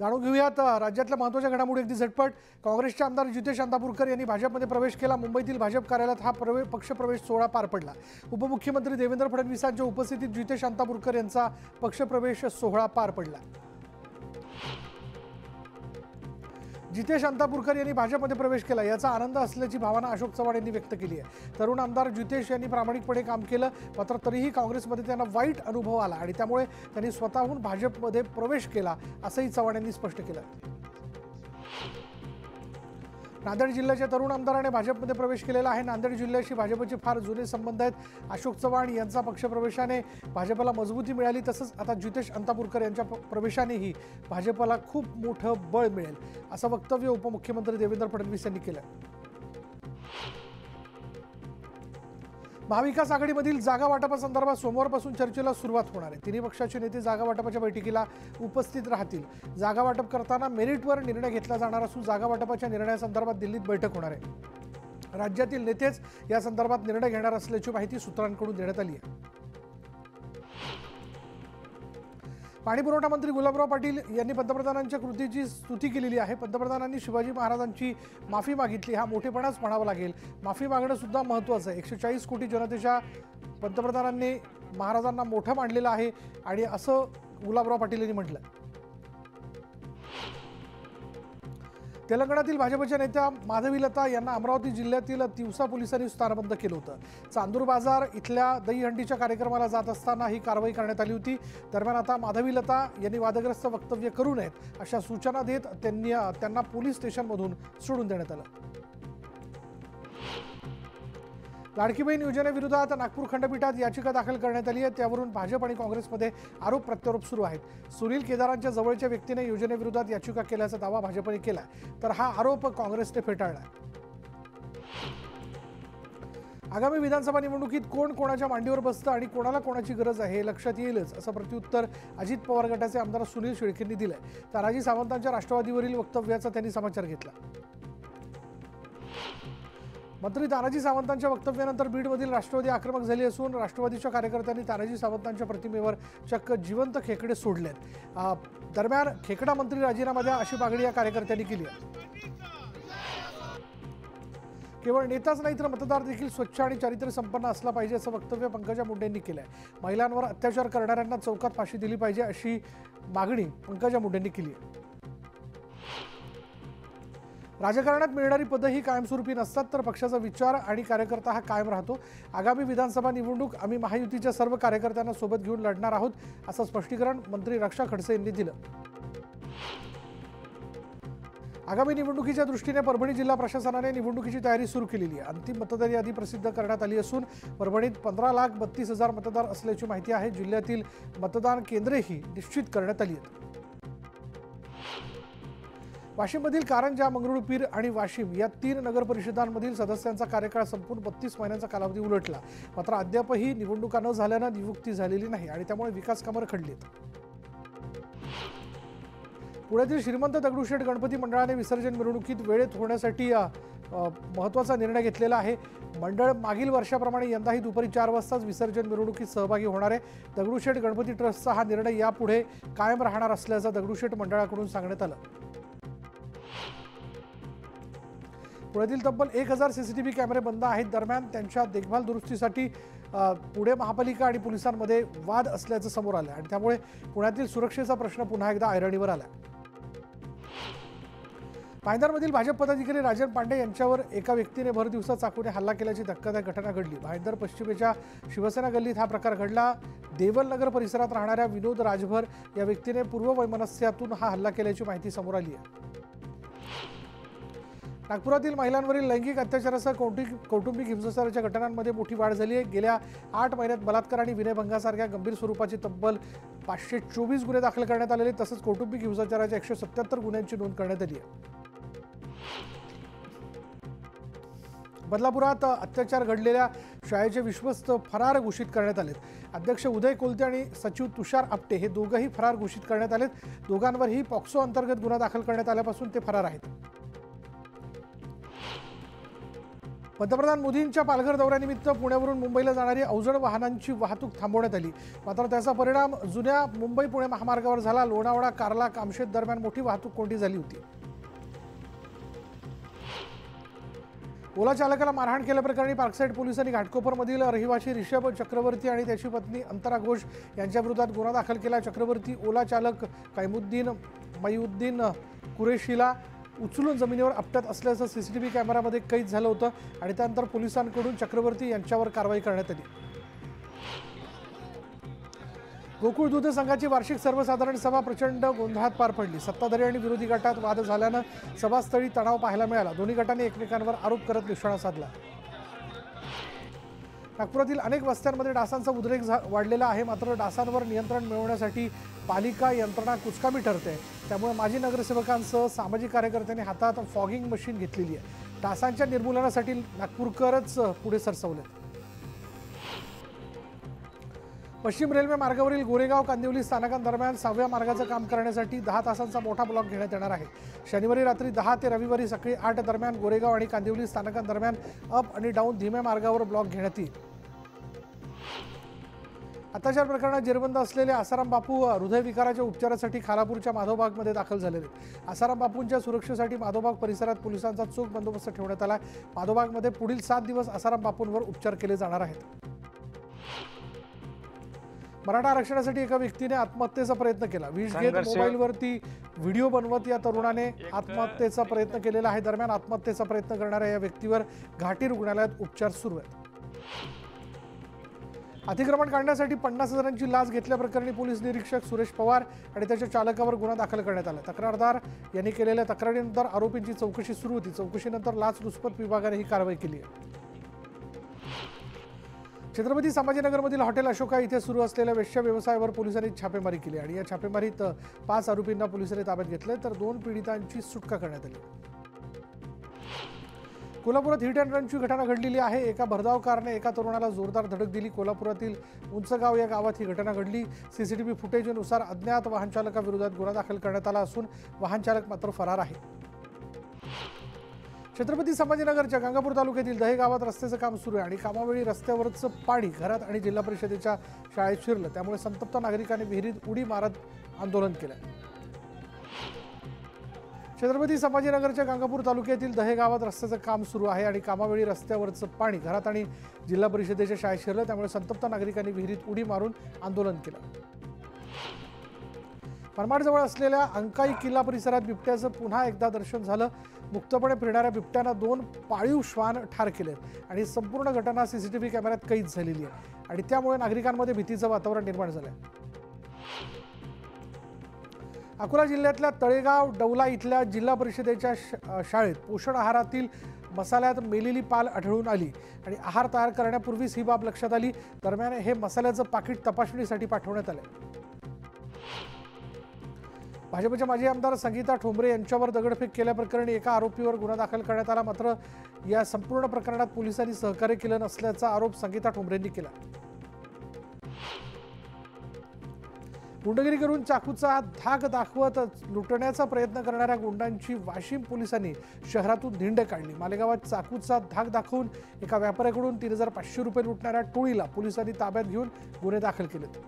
जाणून घेऊयात राज्यातल्या महत्त्वाच्या घडामोडी अगदी झटपट। काँग्रेसचे आमदार जितेश अंतापूरकर यांनी भाजपमध्ये प्रवेश केला। मुंबईतील भाजप कार्यालयात हा पक्षप्रवेश सोहळा पार पडला। उपमुख्यमंत्री देवेंद्र फडणवीसांच्या उपस्थितीत जितेश अंतापूरकर यांचा पक्षप्रवेश सोहळा पार पडला। जितेश अंतापूरकर यांनी भाजपमध्ये प्रवेश केला याचा आनंद असल्याची भावना अशोक चव्हाण यांनी व्यक्त केली आहे। तरुण आमदार जितेश यांनी प्रामाणिकपणे काम केलं, मात्र तरीही काँग्रेसमध्ये त्यांना वाईट अनुभव आला आणि त्यामुळे त्यांनी स्वतःहून भाजपमध्ये प्रवेश केला असंही चव्हाण यांनी स्पष्ट केलं। नांदेड जिल्ह्याच्या तरुण आमदाराने भाजपमध्ये प्रवेश केलेला आहे। नांदेड जिल्ह्याशी भाजपचे फार जुने संबंध आहेत। अशोक चव्हाण यांचा पक्षप्रवेशाने भाजपला मजबूती मिळाली, तसंच आता जितेश अंतापूरकर यांच्या प्रवेशानेही भाजपला खूप मोठं बळ मिळेल असं वक्तव्य उपमुख्यमंत्री देवेंद्र फडणवीस यांनी केलं। महाविकास आघाडीमधील जागा वाटपासंदर्भात सोमवारपासून चर्चेला सुरुवात होणार आहे। तिन्ही पक्षाचे नेते जागा वाटपाच्या बैठकीला उपस्थित राहतील। जागा वाटप करताना मेरिटवर निर्णय घेतला जाणार असून जागा वाटपाच्या निर्णयासंदर्भात दिल्लीत बैठक होणार आहे। राज्यातील नेतेच या संदर्भात निर्णय घेणार असल्याची माहिती सूत्रांकडून देण्यात आली आहे। पाणीपुरवठा मंत्री गुलाबराव पाटील यांनी पंतप्रधानांच्या कृतीची स्तुती केलेली आहे। पंतप्रधानांनी शिवाजी महाराजांची माफी मागितली, हा मोठेपणाच म्हणावा लागेल। माफी मागणं सुद्धा महत्त्वाचं आहे। 140 कोटी जनतेच्या पंतप्रधानांनी महाराजांना मोठं मानलेलं आहे आणि असं गुलाबराव पाटील यांनी म्हटलं। तेलंगणातील भाजपच्या नेत्या माधवीलता यांना अमरावती जिल्ह्यातील तिवसा पोलिसांनी स्थानबद्ध केलं होतं। चांदूर बाजार इथल्या दहीहंडीच्या कार्यक्रमाला जात असताना ही कारवाई करण्यात आली होती। दरम्यान आता माधवीलता यांनी वादग्रस्त वक्तव्य करू नयेत अशा सूचना देत त्यांना पोलीस स्टेशनमधून सोडून देण्यात आलं। लाडकी बहीण योजनेविरोधात नागपूर खंडपीठात याचिका दाखल करण्यात आली आहे। त्यावरून भाजप आणि काँग्रेसमध्ये आरोप प्रत्यारोप सुरू आहेत। सुनील केदारांच्या जवळच्या व्यक्तीने योजनेविरोधात याचिका केल्याचा दावा भाजपने केला, तर हा आरोप काँग्रेसने फेटाळला। आगामी विधानसभा निवडणुकीत कोण कोणाच्या मांडीवर बसतं आणि कोणाला कोणाची गरज आहे हे लक्षात येईलच असं प्रत्युत्तर अजित पवार गटाचे आमदार सुनील शेळकेंनी दिलंय। तानाजी सावंतांच्या राष्ट्रवादीवरील वक्तव्याचा त्यांनी समाचार घेतला। मंत्री तानाजी सावंतांच्या वक्तव्यानंतर बीडमधील राष्ट्रवादी आक्रमक झाली असून राष्ट्रवादीच्या कार्यकर्त्यांनी तानाजी सावंतांच्या प्रतिमेवर चक्क जिवंत खेकडे सोडलेत। दरम्यान खेकडा मंत्री राजीनामा द्या अशी मागणी या कार्यकर्त्यांनी केली आहे। केवळ नेताच नाही तर मतदार देखील स्वच्छ आणि चारित्र्य संपन्न असला पाहिजे असं वक्तव्य पंकजा मुंडे यांनी केलं आहे। महिलांवर अत्याचार करणाऱ्यांना चौकात फाशी दिली पाहिजे अशी मागणी पंकजा मुंडे यांनी केली आहे। राजकारणात मिळणारी पदं ही कायमस्वरूपी नसतात, तर पक्षाचा विचार आणि कार्यकर्ता हा कायम राहतो। आगामी विधानसभा निवडणूक आम्ही महायुतीच्या सर्व कार्यकर्त्यांना सोबत घेऊन लढणार आहोत असं स्पष्टीकरण मंत्री रक्षा खडसे यांनी दिलं। आगामी निवडणुकीच्या दृष्टीने परभणी जिल्हा प्रशासनाने निवडणुकीची तयारी सुरू केलेली आहे। अंतिम मतदार यादी प्रसिद्ध करण्यात आली असून परभणीत 15,32,000 मतदार असल्याची माहिती आहे। जिल्ह्यातील मतदान केंद्रेही निश्चित करण्यात आली आहेत। वाशिममधील कारंजा, मंगरुळपीर आणि वाशिम या 3 नगर परिषदांमधील सदस्यांचा कार्यकाळ संपून 32 महिन्यांचा कालावधी उलटला, मात्र अद्यापही निवडणुका न झाल्यानं नियुक्ती झालेली नाही आणि त्यामुळे विकास कामं रखडलीत। पुण्यातील श्रीमंत दगडूशेठ गणपती मंडळाने विसर्जन मिरवणुकीत वेळेत होण्यासाठी महत्त्वाचा निर्णय घेतलेला आहे। मंडळ मागील वर्षाप्रमाणे यंदाही दुपारी 4 वाजताच विसर्जन मिरवणुकीत सहभागी होणार आहे। दगडूशेठ गणपती ट्रस्टचा हा निर्णय यापुढे कायम राहणार असल्याचं दगडूशेठ मंडळाकडून सांगण्यात आलं। पुण्यातील तब्बल 1000 सीसीटीव्ही कॅमेरे बंद आहेत। दरम्यान त्यांच्या देखभाल दुरुस्तीसाठी पुणे महापालिका आणि पोलिसांमध्ये वाद असल्याचं समोर आलं आणि त्यामुळे पुण्यातील सुरक्षेचा प्रश्न पुन्हा एकदा ऐरणीवर आला। भाईंदरमधील भाजप पदाधिकारी राजन पांडे यांच्यावर एका व्यक्तीने भर दिवसा चाकूने हल्ला केल्याची धक्कादायक घटना घडली। भाईंदर पश्चिमेच्या शिवसेना गल्लीत हा प्रकार घडला। देवलनगर परिसरात राहणाऱ्या विनोद राजभर या व्यक्तीने पूर्ववैमनस्यातून हा हल्ला केल्याची माहिती समोर आली आहे। नागपुरातील महिलांवरील लैंगिक अत्याचारासह कौटुंबिक हिंसाचाराच्या घटनांमध्ये मोठी वाढ झाली आहे। गेल्या 8 महिन्यात बलात्कार आणि विनयभंगासारख्या गंभीर स्वरूपाचे तब्बल 524 गुन्हे दाखल करण्यात आलेले, तसंच कौटुंबिक हिंसाचाराच्या 177 गुन्ह्यांची नोंद करण्यात आली आहे। बदलापुरात अत्याचार घडलेल्या शाळेचे विश्वस्त फरार घोषित करण्यात आलेत। अध्यक्ष उदय कोलते आणि सचिव तुषार आपटे हे दोघंही फरार घोषित करण्यात आलेत। दोघांवरही पॉक्सो अंतर्गत गुन्हा दाखल करण्यात आल्यापासून ते फरार आहेत। पंतप्रधान मोदींच्या पालघर दौऱ्यानिमित्त पुण्यावरून मुंबईला जाणारी अवजड वाहनांची वाहतूक थांबवण्यात आली। मात्र त्याचा परिणाम जुन्या मुंबई पुणे महामार्गावर झाला। लोणावळा कार्ला कामशेत दरम्यान मोठी वाहतूक कोंडी झाली होती। ओला चालकाला मारहाण केल्याप्रकरणी पार्कसाईड पोलिसांनी घाटकोपरमधील रहिवासी रिषभ चक्रवर्ती आणि त्याची पत्नी अंतरा घोष यांच्या विरोधात गुन्हा दाखल केला। चक्रवर्ती ओला चालक कैमुद्दीन मईउद्दीन कुरेशीला उचलून जमिनीवर आपटत असल्याचं सीसीटीव्ही कॅमेरामध्ये कैद झालं होतं आणि त्यानंतर पोलिसांकडून चक्रवर्ती यांच्यावर कारवाई करण्यात आली। गोकुळ दूध संघाची वार्षिक सर्वसाधारण सभा प्रचंड गोंधळात पार पडली। सत्ताधारी आणि विरोधी गटात वाद झाल्यानं सभास्थळी तणाव पाहायला मिळाला। दोन्ही गटांनी एकमेकांवर आरोप करत निशाणा साधला। नागपुरातील अनेक वस्त्यांमध्ये डासांचा उद्रेक वाढलेला आहे। मात्र डासांवर नियंत्रण मिळवण्यासाठी पालिका यंत्रणा कुचकामी ठरते। त्यामुळे माजी नगरसेवकांसह सामाजिक कार्यकर्त्यांनी हातात फॉगिंग मशीन घेतलेली आहे। डासांच्या निर्मूलनासाठी नागपूरकरच पुढे सरसावले। पश्चिम रेल्वे मार्गावरील गोरेगाव कांदिवली स्थानकांदरम्यान 6व्या मार्गाचं काम करण्यासाठी 10 तासांचा मोठा ब्लॉक घेण्यात येणार आहे। शनिवारी रात्री 10 ते रविवारी सकाळी 8 दरम्यान गोरेगाव आणि कांदिवली स्थानकांदरम्यान अप आणि डाऊन धीम्या मार्गावर ब्लॉक घेण्यात येईल। अत्याचार प्रकरणात जेरबंद असलेले आसाराम बापू हृदयविकाराच्या उपचारासाठी खालापूरच्या माधवबागमध्ये दाखल झालेले। आसाराम बापूंच्या सुरक्षेसाठी माधवबाग परिसरात पोलिसांचा चोख बंदोबस्त ठेवण्यात आला। माधवबागमध्ये पुढील 7 दिवस आसाराम बापूंवर उपचार केले जाणार आहेत। मराठा आरक्षणासाठी एका व्यक्तीने आत्महत्येचा प्रयत्न केला। विष घेत मोबाईलवरती व्हिडिओ बनवत या तरुणाने आत्महत्येचा प्रयत्न केलेला आहे। दरम्यान आत्महत्येचा प्रयत्न करणाऱ्या या व्यक्तीवर घाटी रुग्णालयात उपचार सुरू आहेत। अतिक्रमण काढण्यासाठी 50,000ची लाच घेतल्याप्रकरणी पोलीस निरीक्षक सुरेश पवार आणि त्याच्या चालकावर गुन्हा दाखल करण्यात आला। तक्रारदार यांनी केलेल्या तक्रारीनंतर आरोपींची चौकशी सुरू होती। चौकशीनंतर लाचलुचपत विभागाने ही कारवाई केली आहे। छत्रपती संभाजीनगरमधील हॉटेल अशोका इथे सुरू असलेल्या वेश्या व्यवसायावर पोलिसांनी छापेमारी केली आणि या छापेमारीत 5 आरोपींना पोलिसांनी ताब्यात घेतले तर 2 पीडितांची सुटका करण्यात आली। कोल्हापुरात हिट अँड रनची घटना घडलेली आहे। एका भरधाव कारने एका तरुणाला जोरदार धडक दिली। कोल्हापुरातील उंचगाव या गावात ही घटना घडली। सीसीटीव्ही फुटेजनुसार अज्ञात वाहन चालकाविरोधात गुन्हा दाखल करण्यात आला असून वाहन चालक मात्र फरार आहे। छत्रपती संभाजीनगरच्या गंगापूर तालुक्यातील दहे गावात रस्त्याचं काम सुरू आहे आणि कामावेळी रस्त्यावरचं पाणी घरात आणि जिल्हा परिषदेच्या शाळेत शिरलं। त्यामुळे संतप्त नागरिकांनी विहिरीत उडी मारत आंदोलन केलं। छत्रपती संभाजीनगरच्या गंगापूर तालुक्यातील दहे गावात रस्त्याचं काम सुरू आहे आणि कामावेळी रस्त्यावरचं पाणी घरात आणि जिल्हा परिषदेच्या शाळेत शिरलं। त्यामुळे संतप्त नागरिकांनी विहिरीत उडी मारून आंदोलन केलं। मनमाडजवळ असलेल्या अंकाई किल्ला परिसरात बिबट्याचं पुन्हा एकदा दर्शन झालं। मुक्तपणे फिरणाऱ्या बिबट्यानं 2 पाळीव श्वान ठार केलेत आणि संपूर्ण घटना सीसीटीव्ही कॅमेऱ्यात कैद झालेली आहे आणि त्यामुळे नागरिकांमध्ये भीतीचं वातावरण निर्माण झालंय। अकोला जिल्ह्यातल्या तळेगाव डवला इथल्या जिल्हा परिषदेच्या शाळेत पोषण आहारातील मसाल्यात मेलेली पाल आढळून आली आणि आहार तयार करण्यापूर्वीच ही बाब लक्षात आली। दरम्यान हे मसाल्याचं पाकिट तपासणीसाठी पाठवण्यात आलं। भाजपच्या माजी आमदार संगीता ठोंबरे यांच्यावर दगडफेक केल्याप्रकरणी एका आरोपीवर गुन्हा दाखल करण्यात आला। मात्र या संपूर्ण प्रकरणात पोलिसांनी सहकार्य केलं नसल्याचा आरोप संगीता ठोंबरेंनी केला। गुंडगिरी करून चाकूचा धाक दाखवत लुटण्याचा प्रयत्न करणाऱ्या गुंडांची वाशिम पोलिसांनी शहरातून धिंड काढली। मालेगावात चाकूचा धाक दाखवून एका व्यापाऱ्याकडून 3,500 रुपये लुटणाऱ्या टोळीला पोलिसांनी ताब्यात घेऊन गुन्हे दाखल केलेत।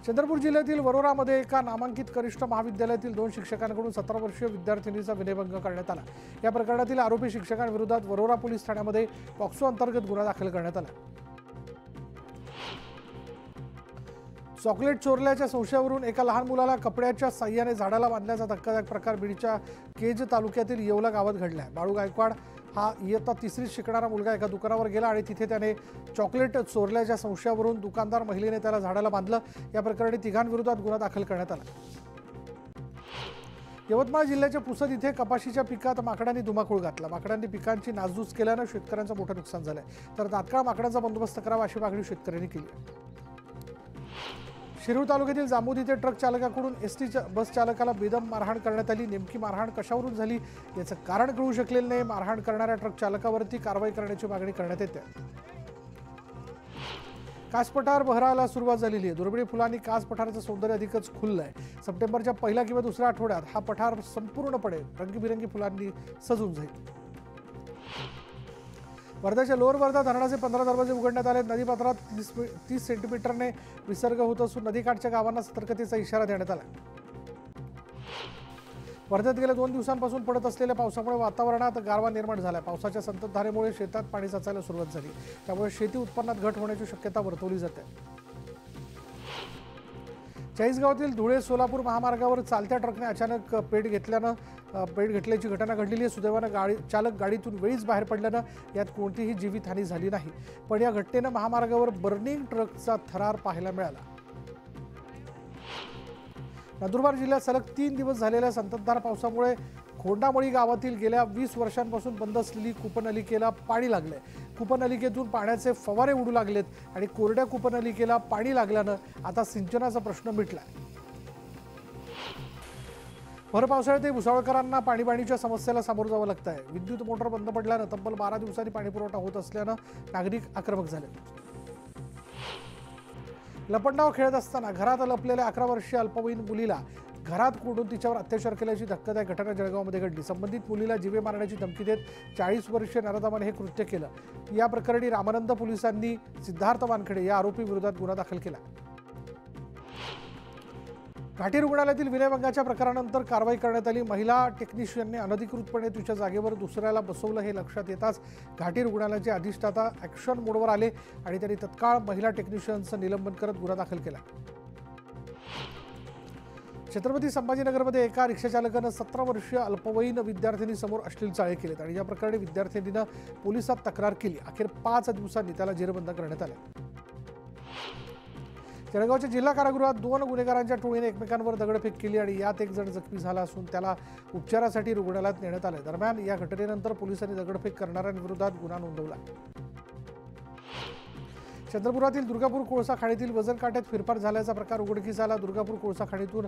चंद्रपूर जिल्ह्यातील वरोरामध्ये एका नामांकित कनिष्ठ महाविद्यालयातील 2 शिक्षकांकडून 17 वर्षीय विद्यार्थिनीचा विनयभंग करण्यात आला। या प्रकरणातील आरोपी शिक्षकांविरोधात वरोरा पोलीस ठाण्यामध्ये पॉक्सो अंतर्गत गुन्हा दाखल करण्यात आला। चॉकलेट चोरल्याच्या संशयावरून एका लहान मुलाला कपड्याच्या साह्याने झाडाला बांधल्याचा धक्कादायक प्रकार बीडच्या केज तालुक्यातील येवला गावात घडला आहे। बाळू गायकवाड हा इयत्ता 3रीत शिकणारा मुलगा एका दुकानावर गेला आणि तिथे त्याने चॉकलेट चोरल्याच्या संशयावरून दुकानदार महिलेने त्याला झाडाला बांधलं। या प्रकरणी तिघांविरोधात गुन्हा दाखल करण्यात आला। यवतमाळ जिल्ह्याच्या पुसद इथे कपाशीच्या पिकात माकडांनी धुमाकूळ घातला। माकडांनी पिकांची नासधूस केल्यानं शेतकऱ्यांचं मोठं नुकसान झालंय। तर तात्काळ माकडांचा बंदोबस्त करावा अशी मागणी शेतकऱ्यांनी केली आहे। शिरूर तालुक्यातील जांबूद इथे ट्रक चालकाकडून एसटी बस चालकाला बेदम मारहाण करण्यात आली। नेमकी मारहाण कशावरून झाली याचं कारण कळू शकलेलं नाही। मारहाण करणाऱ्या ट्रक चालकावरती कारवाई करण्याची मागणी करण्यात येते। कास पठार बहराला सुरुवात झालेली आहे। दुर्मिळ फुलांनी कास पठाराचं सौंदर्य अधिकच खुललंय। सप्टेंबरच्या पहिल्या किंवा दुसऱ्या आठवड्यात हा पठार संपूर्णपणे रंगीबिरंगी फुलांनी सजून जाईल। वर्ध्याच्या लोअर वर्धा धरणाचे 15 दरवाजे उघडण्यात आले. नदीपात्रात 30 सेंटीमीटरने विसर्ग होत असून नदीकाठच्या गावांना सतर्कतेचा इशारा देण्यात आला. वर्ध्यात गेल्या 2 दिवसांपासून पडत असलेल्या पावसामुळे वातावरणात गारवा निर्माण झाला. पावसाच्या संततधारेमुळे शेतात पाणी साचायला सुरुवात झाली. त्यामुळे शेती उत्पन्नात घट होण्याची शक्यता वर्तवली जाते. चाळीसगावातील धुळे सोलापूर महामार्गावर चालत्या ट्रकने अचानक पेट घेतल्याची घटना घडलेली आहे. सुदैवानं चालक गाडीतून वेळीच बाहेर पडल्यानं यात कोणतीही जीवितहानी झाली नाही. पण या घटनेनं महामार्गावर बर्निंग ट्रकचा थरार पाहायला मिळाला. नंदुरबार जिल्ह्यात सलग 3 दिवस झालेल्या संततधार पावसामुळे खोंडामळी गावातील गेल्या 20 वर्षांपासून बंद असलेली कूपनलिकेला पाणी लागलंय. कूपनलिकेतून पाण्याचे फवारे उडू लागलेत आणि कोरड्या कूपनलिकेला पाणी लागल्यानं आता सिंचनाचा प्रश्न मिटलाय. भर पावसाळ्यातही भुसावळकरांना पाणीबाणीच्या समस्येला सामोरं जावं लागत आहे. विद्युत मोटर बंद पडल्यानं तब्बल 12 दिवसांनी पाणीपुरवठा होत असल्यानं नागरिक आक्रमक झाले. लपंडाव खेळत असताना घरात लपलेल्या 11 वर्षीय अल्पवयीन मुलीला घरात कोंडून तिच्यावर अत्याचार केल्याची धक्कादायक घटना जळगावमध्ये घडली. संबंधित मुलीला जीवे मारण्याची धमकी देत 40 वर्षीय नराधमाने हे कृत्य केलं. या प्रकरणी रामानंद पोलिसांनी सिद्धार्थ वानखेडे या आरोपी विरोधात गुन्हा दाखल केला. घाटी रुग्णालयातील विनयभंगाच्या प्रकारानंतर कारवाई करण्यात आली. महिला टेक्निशियनने अनधिकृतपणे तिच्या जागेवर दुसऱ्याला बसवलं हे लक्षात येताच घाटी रुग्णालयाचे अधिष्ठाता ॲक्शन मोडवर आले आणि त्यांनी तत्काळ महिला टेक्निशियनचं निलंबन करत गुन्हा दाखल केला. छत्रपती संभाजीनगरमध्ये एका रिक्षाचालकानं 17 वर्षीय अल्पवयीन विद्यार्थिनीसमोर अश्लील चाळे केलेत आणि या प्रकरणी विद्यार्थिनीनं पोलिसात तक्रार केली. अखेर 5 दिवसांनी त्याला जेरबंद करण्यात आले. जळगावच्या जिल्हा कारागृहात 2 गुन्हेगारांच्या टोळीने एकमेकांवर दगडफेक केली आणि यात एक जण जखमी झाला असून त्याला उपचारासाठी रुग्णालयात नेण्यात आले. दरम्यान या घटनेनंतर पोलिसांनी दगडफेक करणाऱ्यांविरोधात गुन्हा नोंदवला. चंद्रपुरातील दुर्गापूर कोळसा खाणीतील वजन काट्यात फेरफार झाल्याचा प्रकार उघडकीस आला. दुर्गापूर कोळसा खाणीतून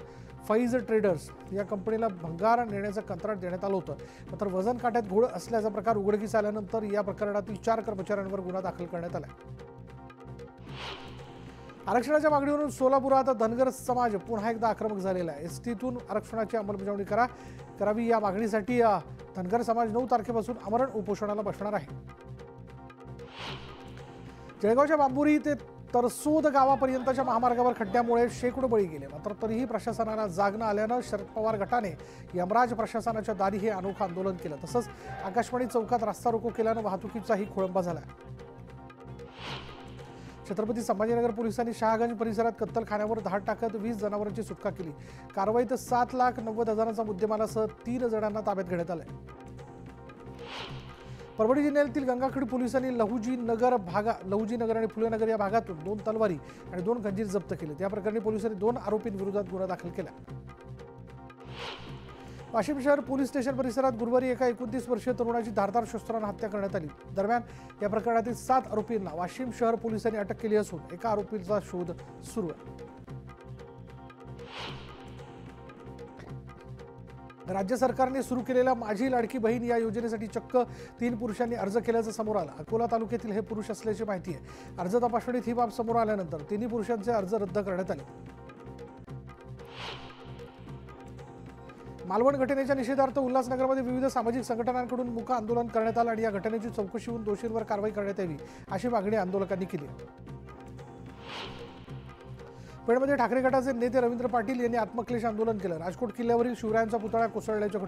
फैज ट्रेडर्स या कंपनीला भंगार नेण्याचं कंत्राट देण्यात आलं होतं. मात्र वजन काट्यात घोळ असल्याचा प्रकार उघडकीस आल्यानंतर या प्रकरणातील 4 कर्मचाऱ्यांवर गुन्हा दाखल करण्यात आला. आरक्षणाच्या मागणीवरून सोलापुरात धनगर समाज पुन्हा एकदा आक्रमक झालेला आहे. एसटीतून आरक्षणाची अंमलबजावणी करावी या मागणीसाठी धनगर समाज 9 तारखेपासून आमरण उपोषणाला बसणार आहे. जळगावच्या बांबुरी ते तरसोद गावापर्यंतच्या महामार्गावर खड्ड्यामुळे शेकडो बळी गेले. मात्र तरीही प्रशासनाला जाग न आल्यानं शरद पवार गटाने यमराज प्रशासनाच्या दारी हे अनोखं आंदोलन केलं. तसंच आकाशवाणी चौकात रास्ता रोको केल्यानं वाहतुकीचाही खोळंबा झाला. छत्रपती संभाजीनगर पोलिसांनी शहागंज परिसरात कत्तलखान्यावर धाड टाकत 20 जनावरांची सुटका केली. कारवाईत 7,90,000चा मुद्देमालासह 3 जणांना ताब्यात घेण्यात आले. परभणी जिल्ह्यातील गंगाखेड पोलिसांनी लहुजी नगर आणि फुलेनगर या भागातून 2 तलवारी आणि 2 खंजीर जप्त केले. या प्रकरणी पोलिसांनी 2 आरोपींविरोधात गुन्हा दाखल केला. वाशिम शहर पोलीस स्टेशन परिसरात गुरुवारी एका 29 वर्षीय तरुणाची धारदार शस्त्रानं हत्या करण्यात आली. दरम्यान या प्रकरणातील 7 आरोपींना वाशिम शहर पोलिसांनी अटक केली असून एका आरोपीचा शोध सुरू आहे. राज्य सरकारने सुरू केलेल्या माझी लाडकी बहीण या योजनेसाठी चक्क 3 पुरुषांनी अर्ज केल्याचं समोर आलं. अकोला तालुक्यातील हे पुरुष असल्याची माहिती आहे. अर्ज तपासणीत ही बाब समोर आल्यानंतर 3 पुरुषांचे अर्ज रद्द करण्यात आले. मालवण घटनेच्या निषेधार्थ उल्हासनगरमध्ये विविध सामाजिक संघटनांकडून मूक आंदोलन करण्यात आलं आणि या घटनेची चौकशी होऊन दोषींवर कारवाई करण्यात यावी अशी मागणी आंदोलकांनी केली. पेणमध्ये ठाकरे गटाचे नेते रवींद्र पाटील यांनी आत्मक्लेश आंदोलन केलं. राजकोट किल्ल्यावरील शिवरायांचा पुतळा कोसळल्याच्या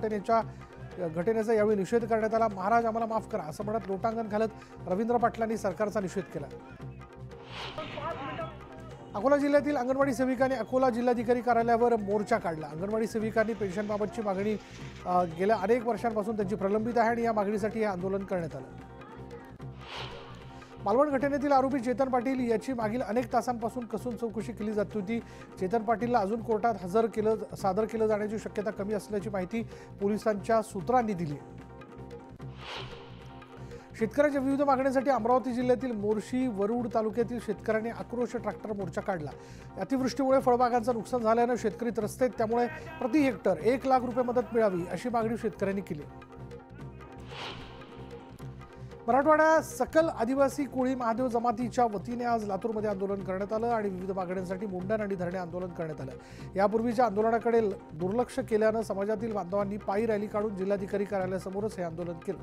घटनेचा यावेळी निषेध करण्यात आला. महाराज आम्हाला माफ करा असं म्हणत लोटांगण घालत रवींद्र पाटलांनी सरकारचा निषेध केला. अकोला जिल्ह्यातील अंगणवाडी सेविकांनी अकोला जिल्हाधिकारी कार्यालयावर मोर्चा काढला. अंगणवाडी सेविकांनी पेन्शनबाबतची मागणी गेल्या अनेक वर्षांपासून त्यांची प्रलंबित आहे आणि या मागणीसाठी हे आंदोलन करण्यात आलं. मालवण घटनेतील आरोपी चेतन पाटील याची मागील अनेक तासांपासून कसून चौकशी केली जात होती. चेतन पाटीलला अजून कोर्टात सादर केलं जाण्याची शक्यता कमी असल्याची माहिती पोलिसांच्या सूत्रांनी दिली. शेतकऱ्यांच्या विविध मागण्यांसाठी अमरावती जिल्ह्यातील मोर्शी वरुड तालुक्यातील शेतकऱ्यांनी आक्रोश ट्रॅक्टर मोर्चा काढला. अतिवृष्टीमुळे फळबागांचं नुकसान झाल्यानं शेतकरी त्रस्त आहेत. त्यामुळे प्रति हेक्टर 1 लाख रुपये मदत मिळावी अशी मागणी शेतकऱ्यांनी केली. मराठवाडा सकल आदिवासी कोळी महादेव जमातीच्या वतीने आज लातूरमध्ये आंदोलन करण्यात आलं आणि विविध मागण्यांसाठी मुंडन आणि धरणे आंदोलन करण्यात आलं. यापूर्वीच्या आंदोलनाकडे दुर्लक्ष केल्यानं समाजातील बांधवांनी पायी रॅली काढून जिल्हाधिकारी कार्यालयासमोरच हे आंदोलन केलं.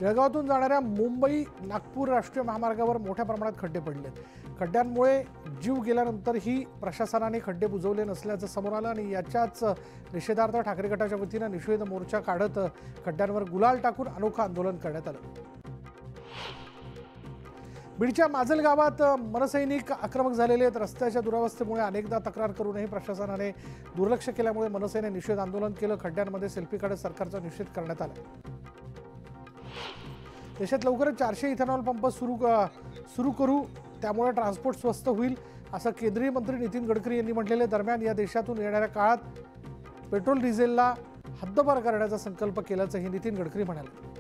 जळगावातून जाणाऱ्या मुंबई नागपूर राष्ट्रीय महामार्गावर मोठ्या प्रमाणात खड्डे पडलेत. खड्ड्यांमुळे जीव गेल्यानंतरही प्रशासनाने खड्डे बुजवले नसल्याचं समोर आलं आणि याच्याच निषेधार्थ ठाकरे गटाच्या वतीनं निषेध मोर्चा काढत खड्ड्यांवर गुलाल टाकून अनोखं आंदोलन करण्यात आलं. बीडच्या माजल गावात मनसैनिक आक्रमक झालेले आहेत. रस्त्याच्या दुरावस्थेमुळे अनेकदा तक्रार करूनही प्रशासनाने दुर्लक्ष केल्यामुळे मनसेने निषेध आंदोलन केलं. खड्ड्यांमध्ये सेल्फी काढत सरकारचा निषेध करण्यात आला. देशात लवकरच 400 इथेनॉल पंप सुरू करू, त्यामुळे ट्रान्सपोर्ट स्वस्त होईल, असं केंद्रीय मंत्री नितीन गडकरी यांनी म्हटलेले. दरम्यान या देशातून येणाऱ्या काळात पेट्रोल डिझेलला हद्दपार करण्याचा संकल्प केल्याचंही नितीन गडकरी म्हणाले.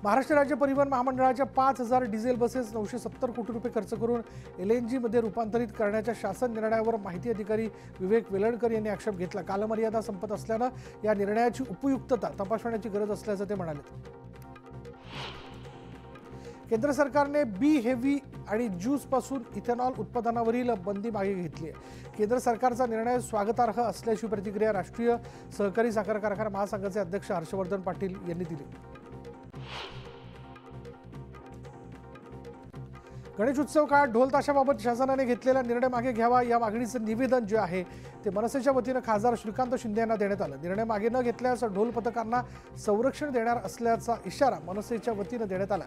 महाराष्ट्र राज्य परिवहन महामंडळाच्या 5000 डिझेल बसेस 970 कोटी रुपये खर्च करून LNG मध्ये रूपांतरित करण्याच्या शासन निर्णयावर माहिती अधिकारी विवेक वेलणकर यांनी आक्षेप घेतला. कालमर्यादा संपत असल्यानं या निर्णयाची उपयुक्तता तपासण्याची गरज असल्याचं ते म्हणाले. केंद्र सरकारने बी हेवी आणि ज्यूसपासून इथेनॉल उत्पादनावरील बंदी मागे घेतली आहे. केंद्र सरकारचा निर्णय स्वागतार्ह असल्याची प्रतिक्रिया राष्ट्रीय सहकारी साखर कारखाना महासंघाचे अध्यक्ष हर्षवर्धन पाटील यांनी दिली. गणेश उत्सव काळात ढोल ताशाबाबत शासनाने घेतलेला निर्णय मागे घ्यावा, या मागणीचं निवेदन जे आहे ते मनसेच्या वतीनं खासदार श्रीकांत शिंदे यांना देण्यात आलं. निर्णय मागे न घेतल्यास ढोल पथकांना संरक्षण देणार असल्याचा इशारा मनसेच्या वतीनं देण्यात आला.